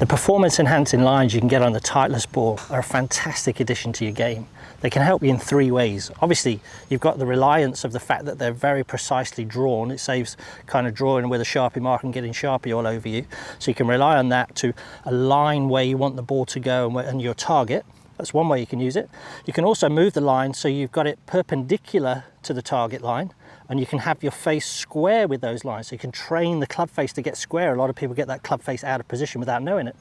The performance enhancing lines you can get on the Titleist ball are a fantastic addition to your game. They can help you in three ways. Obviously, you've got the reliance of the fact that they're very precisely drawn. It saves kind of drawing with a Sharpie mark and getting Sharpie all over you. So you can rely on that to align where you want the ball to go and your target. That's one way you can use it. You can also move the line so you've got it perpendicular to the target line, and you can have your face square with those lines. So you can train the club face to get square. A lot of people get that club face out of position without knowing it.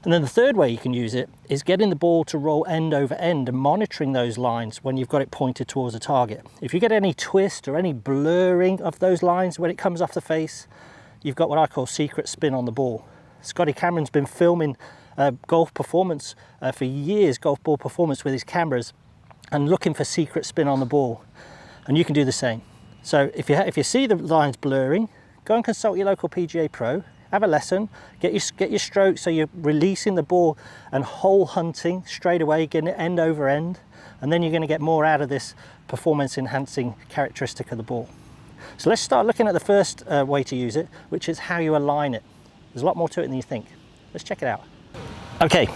And then the third way you can use it is getting the ball to roll end over end and monitoring those lines when you've got it pointed towards a target. If you get any twist or any blurring of those lines when it comes off the face, you've got what I call secret spin on the ball. Scotty Cameron's been filming golf performance for years, golf ball performance with his cameras, and looking for secret spin on the ball. And you can do the same. So if you see the lines blurring, go and consult your local PGA pro, have a lesson, get your stroke so you're releasing the ball and hole hunting straight away, getting it end over end, and then you're going to get more out of this performance enhancing characteristic of the ball. So let's start looking at the first way to use it, which is how you align it. There's a lot more to it than you think. Let's check it out. Okay.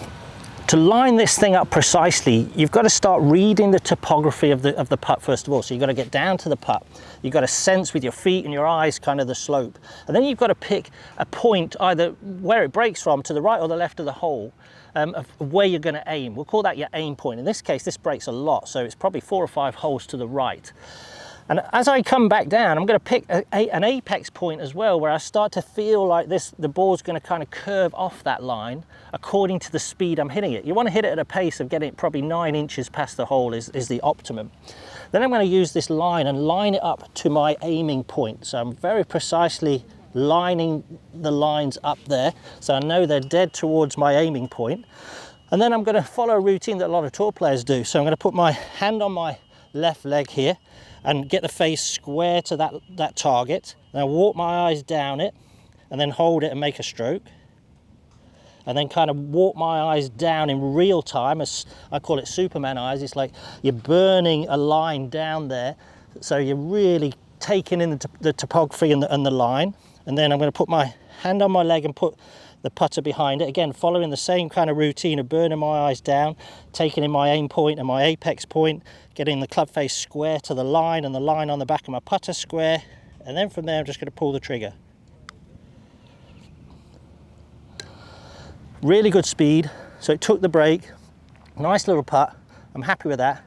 To line this thing up precisely, you've got to start reading the topography of the putt first of all. So you've got to get down to the putt. You've got to sense with your feet and your eyes kind of the slope. And then you've got to pick a point either where it breaks from to the right or the left of the hole of where you're going to aim. We'll call that your aim point. In this case, this breaks a lot, so it's probably 4 or 5 holes to the right. And as I come back down, I'm going to pick an apex point as well, where I start to feel like the ball's going to kind of curve off that line according to the speed I'm hitting it. You want to hit it at a pace of getting it probably 9 inches past the hole is the optimum. Then I'm going to use this line and line it up to my aiming point. So I'm very precisely lining the lines up there, so I know they're dead towards my aiming point. And then I'm going to follow a routine that a lot of tour players do. So I'm going to put my hand on my left leg here and get the face square to that target. And I walk my eyes down it and then hold it and make a stroke. And then kind of walk my eyes down in real time, as I call it Superman eyes. It's like you're burning a line down there. So you're really taking in the topography and the line. And then I'm going to put my hand on my leg and put the putter behind it. Again, following the same kind of routine of burning my eyes down, taking in my aim point and my apex point, getting the club face square to the line and the line on the back of my putter square. And then from there, I'm just going to pull the trigger. Really good speed. So it took the break. Nice little putt. I'm happy with that.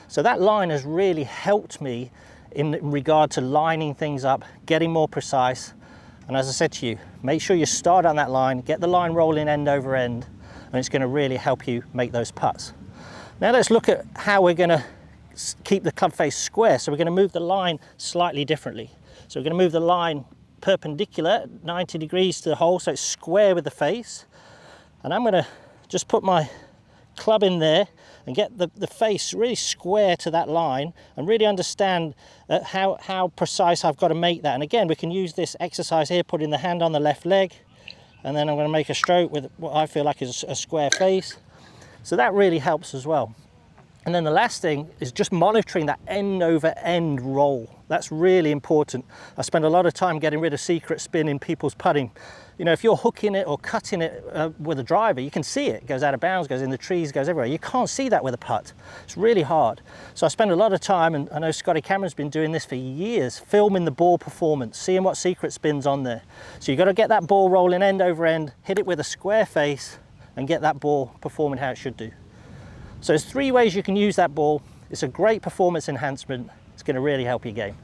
So that line has really helped me in regard to lining things up, getting more precise. And as I said to you, make sure you start on that line, get the line rolling end over end, and it's going to really help you make those putts. Now let's look at how we're going to keep the club face square. So we're going to move the line slightly differently. So we're going to move the line perpendicular, 90 degrees to the hole, so it's square with the face. And I'm going to just put my club in there and get the face really square to that line and really understand how precise I've got to make that. And again, we can use this exercise here, putting the hand on the left leg, and then I'm going to make a stroke with what I feel like is a square face. So that really helps as well. And then the last thing is just monitoring that end over end roll. That's really important. I spend a lot of time getting rid of secret spin in people's putting. You know, if you're hooking it or cutting it with a driver, you can see it. It goes out of bounds, goes in the trees, goes everywhere. You can't see that with a putt. It's really hard. So I spend a lot of time, and I know Scotty Cameron's been doing this for years, filming the ball performance, seeing what secret spin's on there. So you've got to get that ball rolling end over end, hit it with a square face, and get that ball performing how it should do. So there's 3 ways you can use that ball. It's a great performance enhancement. It's going to really help your game.